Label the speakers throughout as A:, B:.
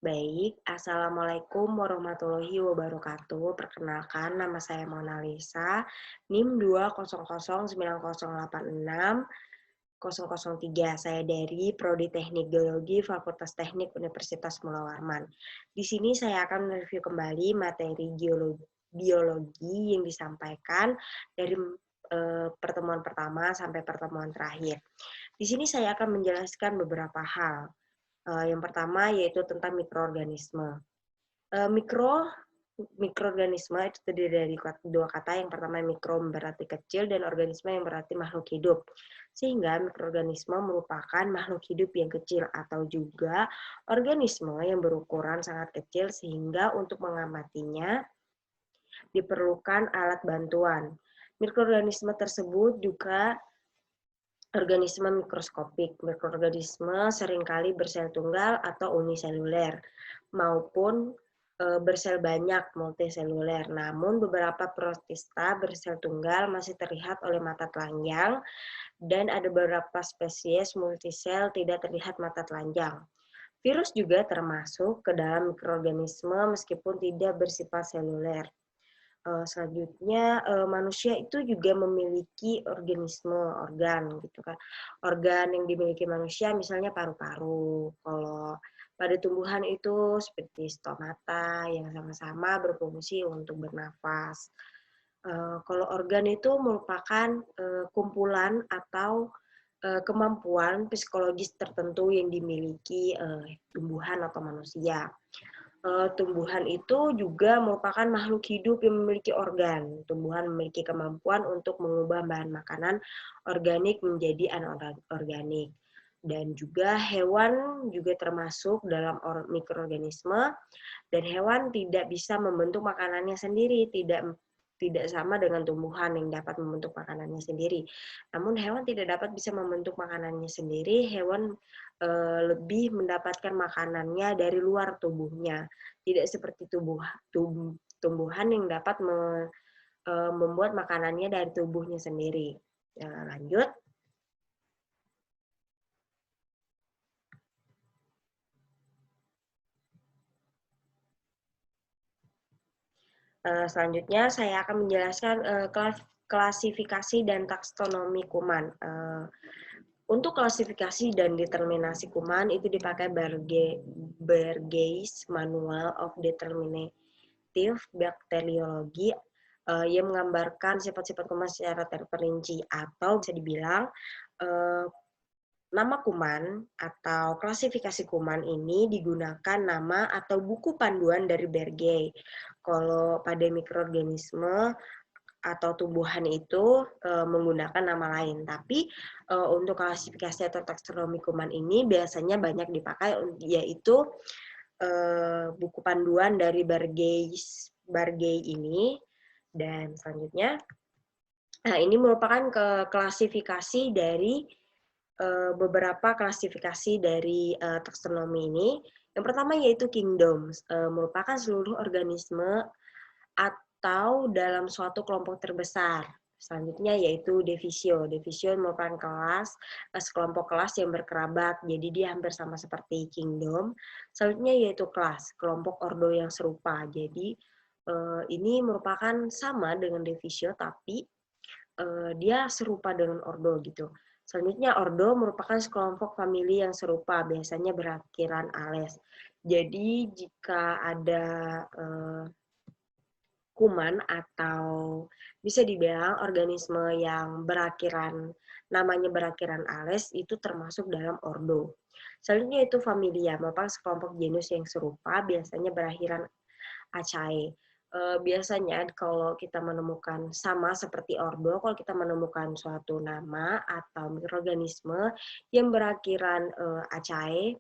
A: Baik, Assalamualaikum warahmatullahi wabarakatuh. Perkenalkan, nama saya Mona Lisa, NIM 2009086-003. Saya dari Prodi Teknik Geologi Fakultas Teknik Universitas Mula Warman. Di sini saya akan mereview kembali materi biologi yang disampaikan dari pertemuan pertama sampai pertemuan terakhir. Di sini saya akan menjelaskan beberapa hal. Yang pertama yaitu tentang mikroorganisme. Mikroorganisme itu terdiri dari dua kata. Yang pertama mikro berarti kecil dan organisme yang berarti makhluk hidup. Sehingga mikroorganisme merupakan makhluk hidup yang kecil atau juga organisme yang berukuran sangat kecil sehingga untuk mengamatinya diperlukan alat bantuan. Mikroorganisme tersebut juga organisme mikroskopik. Mikroorganisme seringkali bersel tunggal atau uniseluler maupun bersel banyak multiseluler. Namun beberapa protista bersel tunggal masih terlihat oleh mata telanjang dan ada beberapa spesies multisel tidak terlihat mata telanjang. Virus juga termasuk ke dalam mikroorganisme meskipun tidak bersifat seluler. Selanjutnya manusia itu juga memiliki organ gitu kan. Organ yang dimiliki manusia misalnya paru-paru. Kalau pada tumbuhan itu seperti stomata yang sama-sama berfungsi untuk bernafas. Kalau organ itu merupakan kumpulan atau kemampuan psikologis tertentu yang dimiliki tumbuhan atau manusia. Tumbuhan itu juga merupakan makhluk hidup yang memiliki organ. Tumbuhan memiliki kemampuan untuk mengubah bahan makanan organik menjadi anorganik. Dan juga hewan juga termasuk dalam mikroorganisme, dan hewan tidak bisa membentuk makanannya sendiri, tidak sama dengan tumbuhan yang dapat membentuk makanannya sendiri. Namun hewan tidak dapat bisa membentuk makanannya sendiri, hewan lebih mendapatkan makanannya dari luar tubuhnya. Tidak seperti tumbuhan yang dapat membuat makanannya dari tubuhnya sendiri. Lanjut. Selanjutnya saya akan menjelaskan klasifikasi dan taksonomi kuman. Untuk klasifikasi dan determinasi kuman itu dipakai Bergey's Manual of Determinative Bacteriology yang menggambarkan sifat-sifat kuman secara terperinci, atau bisa dibilang nama kuman atau klasifikasi kuman ini digunakan nama atau buku panduan dari Bergey. Kalau pada mikroorganisme atau tumbuhan itu menggunakan nama lain. Tapi untuk klasifikasi atau taksonomi kuman ini biasanya banyak dipakai, yaitu buku panduan dari Bergey ini. Dan selanjutnya, ini merupakan klasifikasi dari beberapa klasifikasi dari taksonomi ini. Yang pertama yaitu kingdoms, merupakan seluruh organisme atau dalam suatu kelompok terbesar. Selanjutnya yaitu divisio. Divisio merupakan kelas, sekelompok kelas yang berkerabat, jadi dia hampir sama seperti kingdom. Selanjutnya yaitu kelas, kelompok ordo yang serupa. Jadi ini merupakan sama dengan divisio, tapi dia serupa dengan ordo gitu. Selanjutnya ordo merupakan sekelompok famili yang serupa, biasanya berakhiran ales. Jadi jika ada kuman atau bisa dibilang organisme yang namanya berakhiran ales itu termasuk dalam ordo. Selanjutnya itu familia, merupakan sekelompok genus yang serupa, biasanya berakhiran acae. Biasanya kalau kita menemukan sama seperti ordo, kalau kita menemukan suatu nama atau mikroorganisme yang berakhiran acae,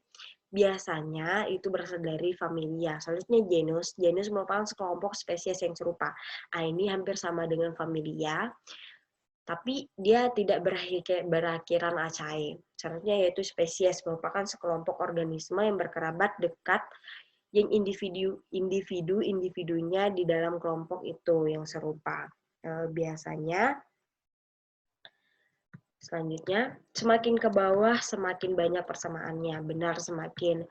A: biasanya itu berasal dari familia. Selanjutnya genus. Genus merupakan sekelompok spesies yang serupa. Ini hampir sama dengan familia, tapi dia tidak berakhiran acae. Selanjutnya yaitu spesies, merupakan sekelompok organisme yang berkerabat dekat yang individunya di dalam kelompok itu yang serupa. Biasanya selanjutnya semakin ke bawah semakin banyak persamaannya. Benar, semakin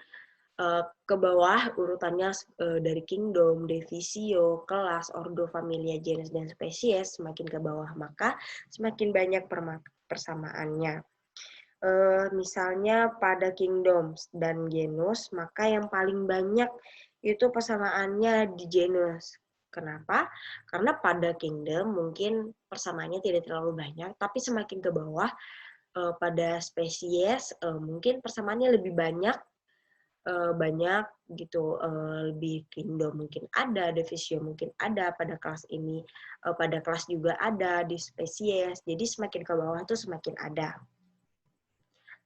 A: ke bawah urutannya dari kingdom, divisio, kelas, ordo, familia, genus, dan spesies, semakin ke bawah maka semakin banyak persamaannya. Misalnya pada kingdoms dan genus, maka yang paling banyak itu persamaannya di genus. Kenapa? Karena pada kingdom mungkin persamaannya tidak terlalu banyak, tapi semakin ke bawah pada spesies mungkin persamaannya lebih banyak gitu, lebih kingdom mungkin ada, divisio mungkin ada, pada kelas ini pada kelas juga ada, di spesies. Jadi semakin ke bawah tuh semakin ada.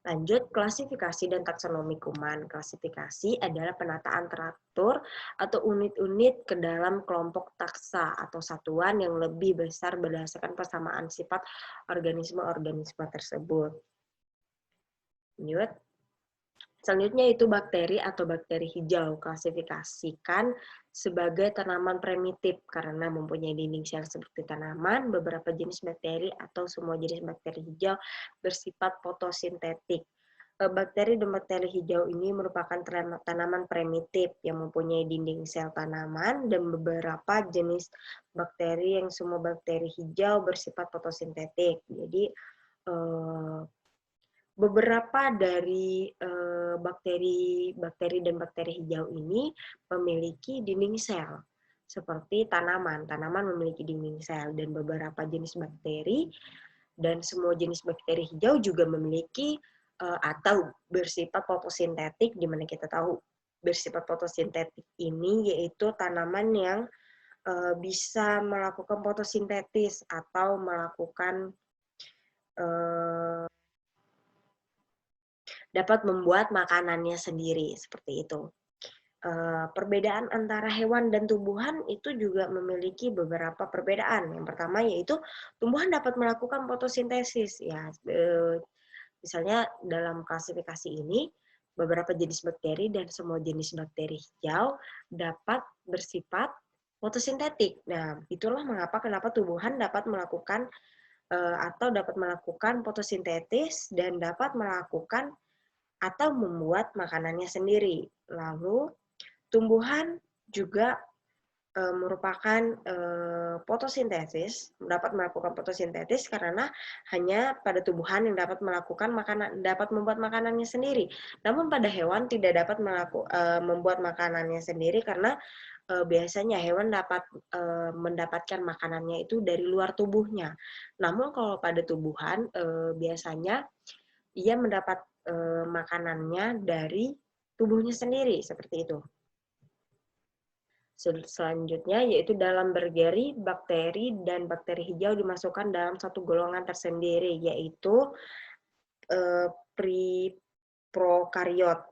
A: Lanjut, klasifikasi dan taksonomi kuman. Klasifikasi adalah penataan teratur atau unit-unit ke dalam kelompok taksa atau satuan yang lebih besar berdasarkan persamaan sifat organisme-organisme tersebut. Lanjut. Selanjutnya itu bakteri atau bakteri hijau. Klasifikasikan sebagai tanaman primitif karena mempunyai dinding sel seperti tanaman. Beberapa jenis bakteri atau semua jenis bakteri hijau bersifat fotosintetik. Bakteri dan bakteri hijau ini merupakan tanaman primitif yang mempunyai dinding sel tanaman dan beberapa jenis bakteri yang semua bakteri hijau bersifat fotosintetik. Jadi beberapa dari bakteri dan bakteri hijau ini memiliki dinding sel seperti tanaman. Tanaman memiliki dinding sel dan beberapa jenis bakteri dan semua jenis bakteri hijau juga memiliki atau bersifat fotosintetik, di mana kita tahu bersifat fotosintetik ini yaitu tanaman yang bisa melakukan fotosintesis atau melakukan dapat membuat makanannya sendiri, seperti itu. Perbedaan antara hewan dan tumbuhan itu juga memiliki beberapa perbedaan. Yang pertama yaitu tumbuhan dapat melakukan fotosintesis. Ya, misalnya dalam klasifikasi ini beberapa jenis bakteri dan semua jenis bakteri hijau dapat bersifat fotosintetik. Nah, itulah mengapa kenapa tumbuhan dapat melakukan atau dapat melakukan fotosintesis dan dapat melakukan atau membuat makanannya sendiri. Lalu tumbuhan juga merupakan fotosintesis, dapat melakukan fotosintesis karena hanya pada tumbuhan yang dapat melakukan dapat membuat makanannya sendiri. Namun pada hewan tidak dapat membuat makanannya sendiri karena biasanya hewan dapat mendapatkan makanannya itu dari luar tubuhnya. Namun kalau pada tumbuhan biasanya ia mendapat makanannya dari tubuhnya sendiri, seperti itu. Selanjutnya yaitu dalam bergeri, bakteri dan bakteri hijau dimasukkan dalam satu golongan tersendiri, yaitu prokariot.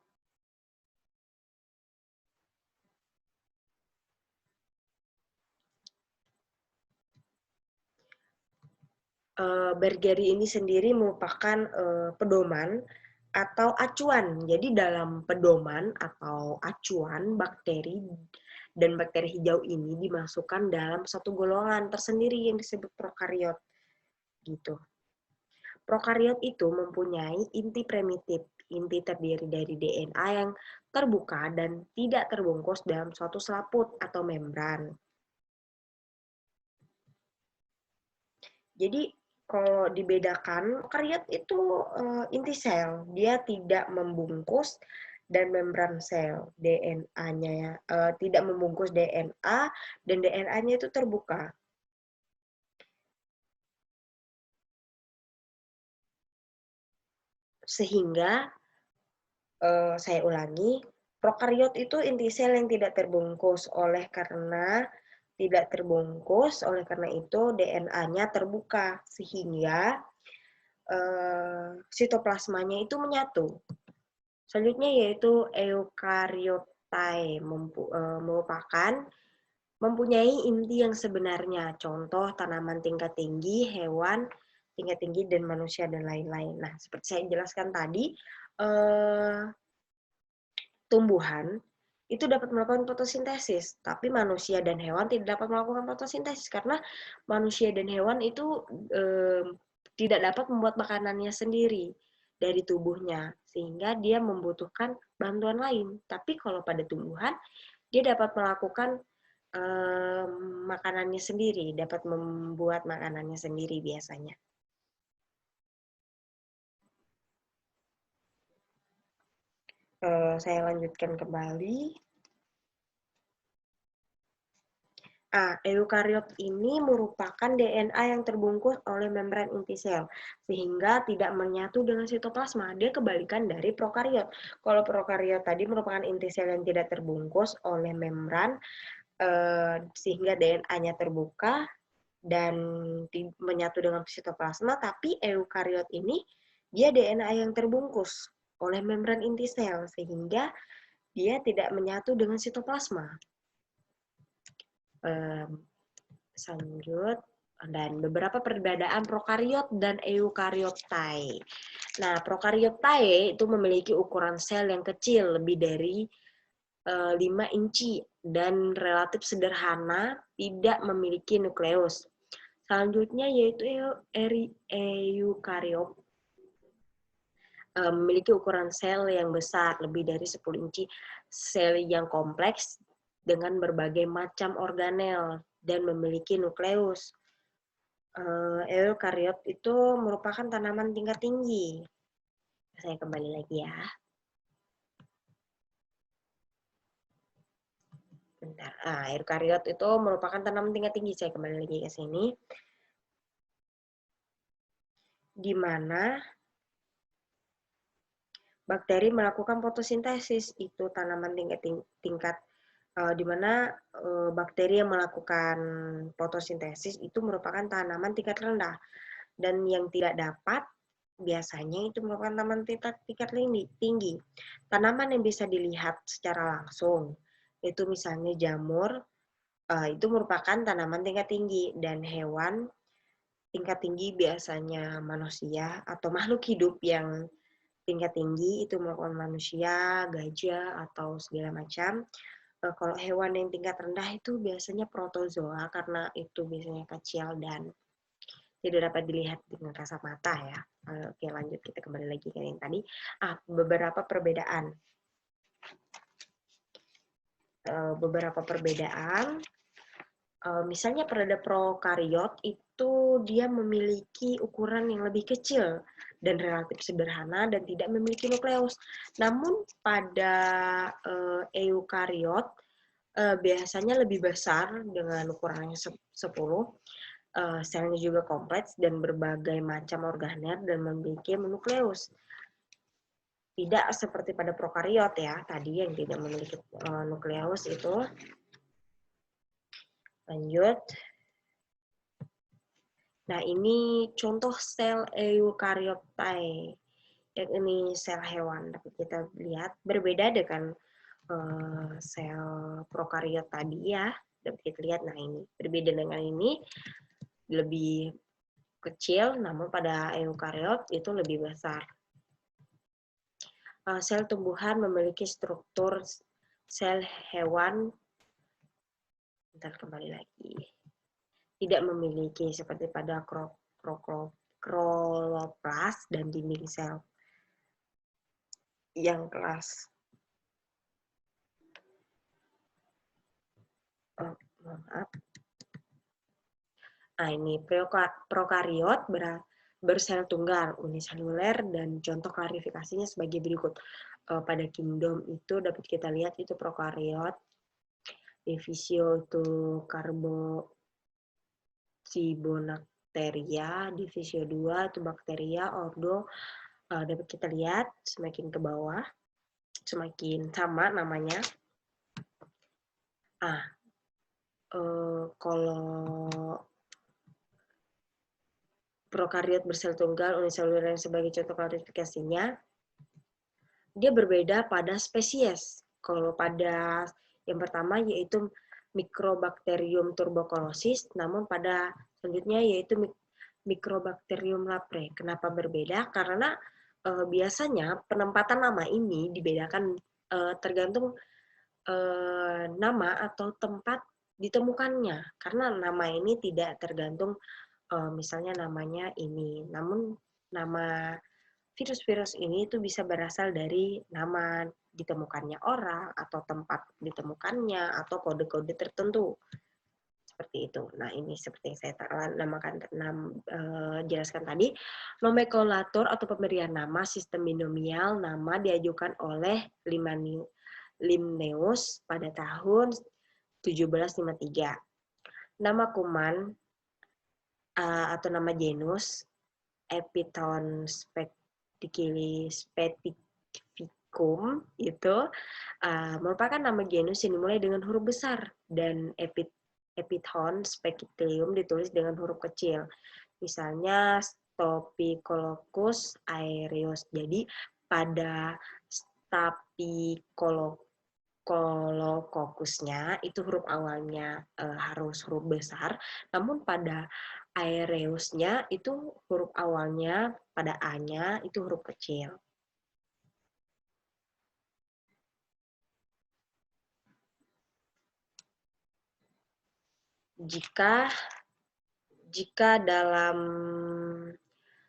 A: Bergeri ini sendiri merupakan pedoman atau acuan. Jadi dalam pedoman atau acuan bakteri dan bakteri hijau ini dimasukkan dalam satu golongan tersendiri yang disebut prokariot. Gitu. Prokariot itu mempunyai inti primitif. Inti terdiri dari DNA yang terbuka dan tidak terbungkus dalam suatu selaput atau membran. Jadi kalau dibedakan, prokariot itu inti sel, dia tidak membungkus dan membran sel, DNA-nya tidak membungkus DNA dan DNA-nya itu terbuka. Sehingga saya ulangi, prokariot itu inti sel yang tidak terbungkus, oleh karena itu DNA-nya terbuka sehingga sitoplasmanya itu menyatu. Selanjutnya yaitu eukaryotai, merupakan mempunyai inti yang sebenarnya. Contoh tanaman tingkat tinggi, hewan tingkat tinggi, dan manusia dan lain-lain. Nah, seperti saya jelaskan tadi, tumbuhan itu dapat melakukan fotosintesis, tapi manusia dan hewan tidak dapat melakukan fotosintesis karena manusia dan hewan itu tidak dapat membuat makanannya sendiri. dari tubuhnya, sehingga dia membutuhkan bantuan lain. Tapi kalau pada tumbuhan, dia dapat melakukan makanannya sendiri, dapat membuat makanannya sendiri biasanya. Saya lanjutkan kembali. Eukariot ini merupakan DNA yang terbungkus oleh membran inti sel, sehingga tidak menyatu dengan sitoplasma. Dia kebalikan dari prokariot. Kalau prokariot tadi merupakan inti sel yang tidak terbungkus oleh membran, sehingga DNA-nya terbuka dan menyatu dengan sitoplasma, tapi eukariot ini dia DNA yang terbungkus oleh membran inti sel, sehingga dia tidak menyatu dengan sitoplasma. Lanjut, dan beberapa perbedaan prokariot dan eukariotae. Nah, prokariotare itu memiliki ukuran sel yang kecil, lebih dari 5 inci, dan relatif sederhana, tidak memiliki nukleus. Selanjutnya yaitu eukariot, memiliki ukuran sel yang besar, lebih dari 10 inci, sel yang kompleks dengan berbagai macam organel, dan memiliki nukleus. Eukariot itu merupakan tanaman tingkat tinggi. Saya kembali lagi ya. Bentar. Eukariot itu merupakan tanaman tingkat tinggi. Saya kembali lagi ke sini. Di mana bakteri melakukan fotosintesis, itu tanaman tingkat di mana bakteri yang melakukan fotosintesis itu merupakan tanaman tingkat rendah, dan yang tidak dapat biasanya itu merupakan tanaman tingkat tinggi. Tanaman yang bisa dilihat secara langsung itu misalnya jamur, itu merupakan tanaman tingkat tinggi, dan hewan tingkat tinggi biasanya manusia atau makhluk hidup yang tingkat tinggi itu merupakan manusia, gajah, atau segala macam. Kalau hewan yang tingkat rendah itu biasanya protozoa, karena itu biasanya kecil dan tidak dapat dilihat dengan kasat mata ya. Oke, lanjut, kita kembali lagi ke yang tadi. Beberapa perbedaan. Misalnya pada prokariot itu dia memiliki ukuran yang lebih kecil dan relatif sederhana dan tidak memiliki nukleus. Namun pada eukariot biasanya lebih besar dengan ukurannya 10. Selnya juga kompleks dan berbagai macam organel dan memiliki nukleus. Tidak seperti pada prokariot ya, tadi yang tidak memiliki nukleus itu. Lanjut. Nah, ini contoh sel eukaryotae. Yang ini sel hewan. Tapi kita lihat berbeda dengan sel prokariot tadi ya. Dapat kita lihat, nah ini berbeda dengan ini, lebih kecil, namun pada eukariot itu lebih besar. Sel tumbuhan memiliki struktur sel hewan. Bentar, kembali lagi. Tidak memiliki seperti pada kloroplast dan dinding sel yang kelas. Maaf. Ini prokariot bersel tunggal, uniseluler, dan contoh klarifikasinya sebagai berikut. Pada kingdom itu dapat kita lihat itu prokariot, divisio itu Cibonacteria, divisio 2 itu bakteria, ordo dapat kita lihat semakin ke bawah, semakin sama namanya. Kalau prokariot bersel tunggal, uniseluler yang sebagai contoh klarifikasinya, dia berbeda pada spesies. Kalau pada yang pertama yaitu Microbacterium tuberculosis, namun pada selanjutnya yaitu Microbacterium lapre. Kenapa berbeda? Karena biasanya penempatan nama ini dibedakan tergantung nama atau tempat ditemukannya. Karena nama ini tidak tergantung misalnya namanya ini, namun nama virus-virus ini itu bisa berasal dari nama ditemukannya orang, atau tempat ditemukannya, atau kode-kode tertentu. Seperti itu. Nah, ini seperti yang saya jelaskan tadi, nomenklatur atau pemberian nama sistem binomial nama diajukan oleh Linnaeus pada tahun 1753. Nama kuman atau nama genus Epithon speticum itu merupakan nama genus yang dimulai dengan huruf besar dan Epithon speculum ditulis dengan huruf kecil. Misalnya Staphylococcus aureus. Jadi pada Staphylococcusnya itu huruf awalnya harus huruf besar, namun pada Aureusnya itu huruf awalnya pada A-nya itu huruf kecil. Jika dalam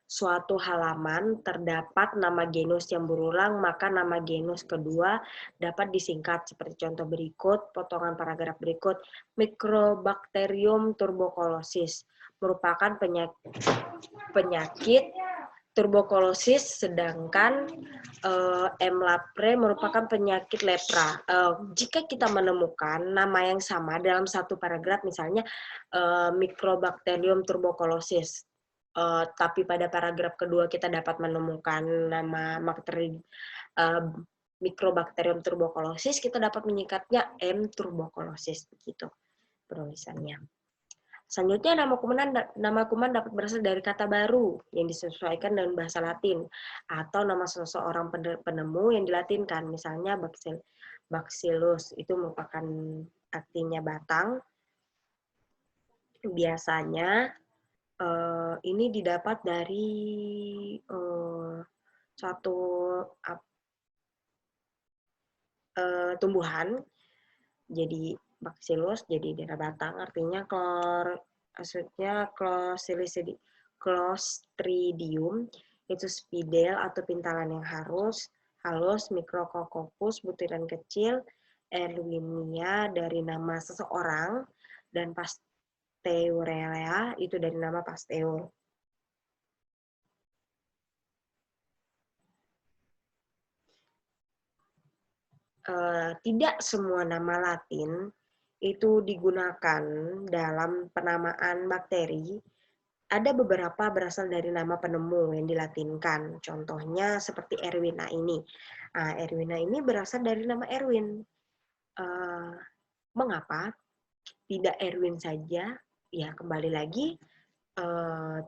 A: suatu halaman terdapat nama genus yang berulang, maka nama genus kedua dapat disingkat seperti contoh berikut, potongan paragraf berikut. Mycobacterium tuberculosis merupakan penyakit tuberkulosis, sedangkan M. leprae merupakan penyakit lepra. Jika kita menemukan nama yang sama dalam satu paragraf, misalnya Mycobacterium tuberculosis, tapi pada paragraf kedua kita dapat menemukan nama Mycobacterium tuberculosis, kita dapat menyingkatnya M. tuberculosis, begitu penulisannya. Selanjutnya, nama kuman dapat berasal dari kata baru yang disesuaikan dengan bahasa Latin, atau nama seseorang penemu yang dilatinkan. Misalnya Bacillus, itu merupakan artinya batang. Biasanya ini didapat dari suatu tumbuhan. Jadi Bacillus jadi daerah batang, artinya Clostridium itu spidel atau pintalan yang halus, Micrococcus butiran kecil, Erwinia dari nama seseorang, dan Pasteurella itu dari nama Pasteur. Tidak semua nama Latin itu digunakan dalam penamaan bakteri. Ada beberapa berasal dari nama penemu yang dilatinkan. Contohnya seperti Erwina ini. Erwina ini berasal dari nama Erwin. Mengapa tidak Erwin saja? Ya, kembali lagi,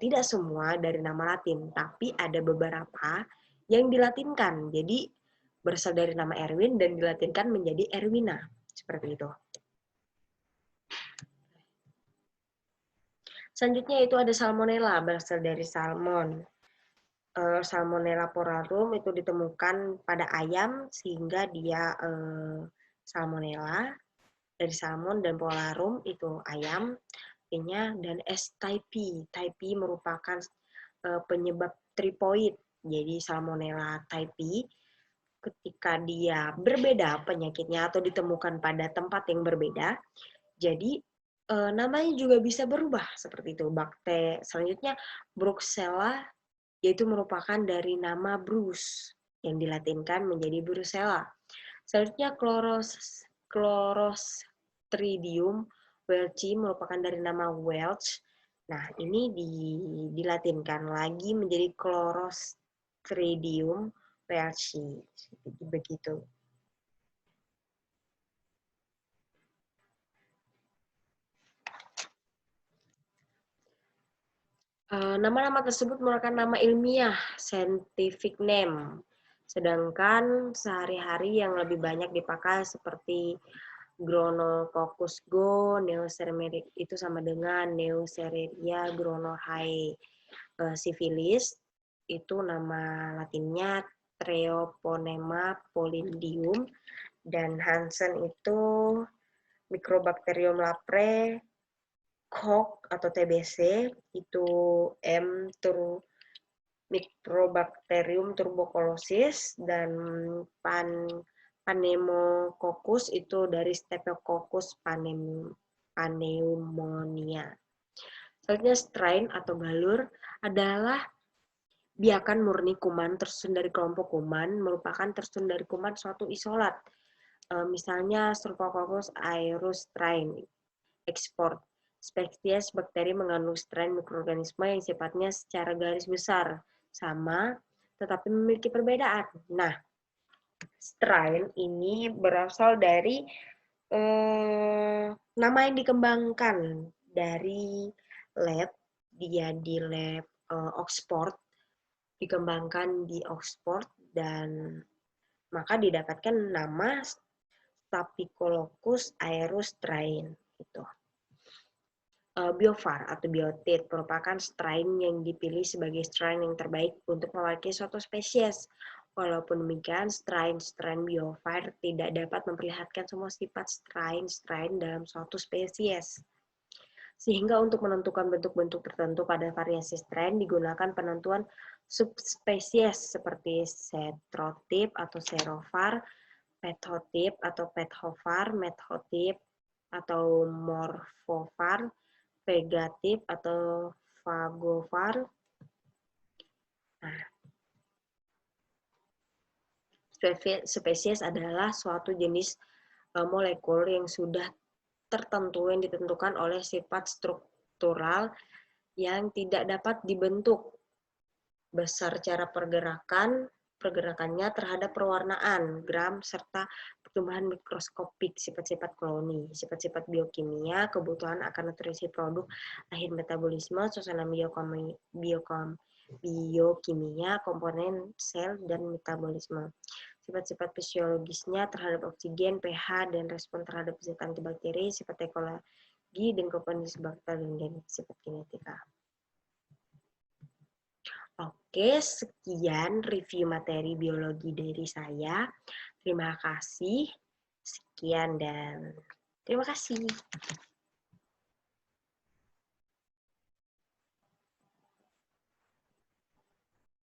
A: tidak semua dari nama Latin, tapi ada beberapa yang dilatinkan. Jadi berasal dari nama Erwin dan dilatinkan menjadi Erwina, seperti itu. Selanjutnya itu ada Salmonella, berasal dari salmon. Salmonella porarum itu ditemukan pada ayam sehingga dia Salmonella. Dari salmon dan polarum itu ayam, dan S. typhi merupakan penyebab tripoid. Jadi Salmonella typhi ketika dia berbeda penyakitnya atau ditemukan pada tempat yang berbeda, jadi namanya juga bisa berubah seperti itu. Selanjutnya Bruxella, yaitu merupakan dari nama Bruce yang dilatinkan menjadi Brucella. Selanjutnya Clostridium welchi merupakan dari nama Welch. Nah, ini dilatinkan lagi menjadi Clostridium welchi. Begitu. Nama-nama tersebut merupakan nama ilmiah, scientific name. Sedangkan sehari-hari yang lebih banyak dipakai seperti Gronococcus go, Neisseria itu sama dengan Neisseria gonorrhoeae. Syphilis itu nama latinnya Treponema polydium, dan Hansen itu Mycobacterium leprae, Koch atau TBC itu Microbacterium tuberculosis, dan Pneumocockus itu dari Staphylococcus pneumonia. Selanjutnya strain atau galur adalah biakan murni kuman tersusun dari kelompok kuman, merupakan tersusun dari kuman suatu isolat. Misalnya Staphylococcus aureus strain, ekspor. Spesies bakteri mengandung strain mikroorganisme yang sifatnya secara garis besar sama, tetapi memiliki perbedaan. Nah, strain ini berasal dari nama yang dikembangkan dari lab, dia di lab Oxford, dikembangkan di Oxford, dan maka didapatkan nama Staphylococcus aureus strain. Gitu. Biovar atau biotit merupakan strain yang dipilih sebagai strain yang terbaik untuk mewakili suatu spesies. Walaupun demikian, strain biovar tidak dapat memperlihatkan semua sifat strain dalam suatu spesies. Sehingga untuk menentukan bentuk-bentuk tertentu pada variasi strain digunakan penentuan subspesies seperti setrotip atau serovar, pethotip atau pethovar, methotip atau morphovar, vegatip atau fagovar. Nah, spesies adalah suatu jenis molekul yang sudah tertentu yang ditentukan oleh sifat struktural yang tidak dapat dibentuk. Besar cara pergerakannya terhadap perwarnaan, gram, serta pertumbuhan mikroskopik, sifat-sifat koloni, sifat-sifat biokimia, kebutuhan akan nutrisi produk, akhir metabolisme, suasana biokimia, komponen sel, dan metabolisme. Sifat-sifat fisiologisnya terhadap oksigen, pH, dan respon terhadap zat antibakteri, sifat ekologi, dan komponisi bakteri, dan sifat kinetika. Oke, sekian review materi biologi dari saya. Terima kasih. Sekian dan terima kasih.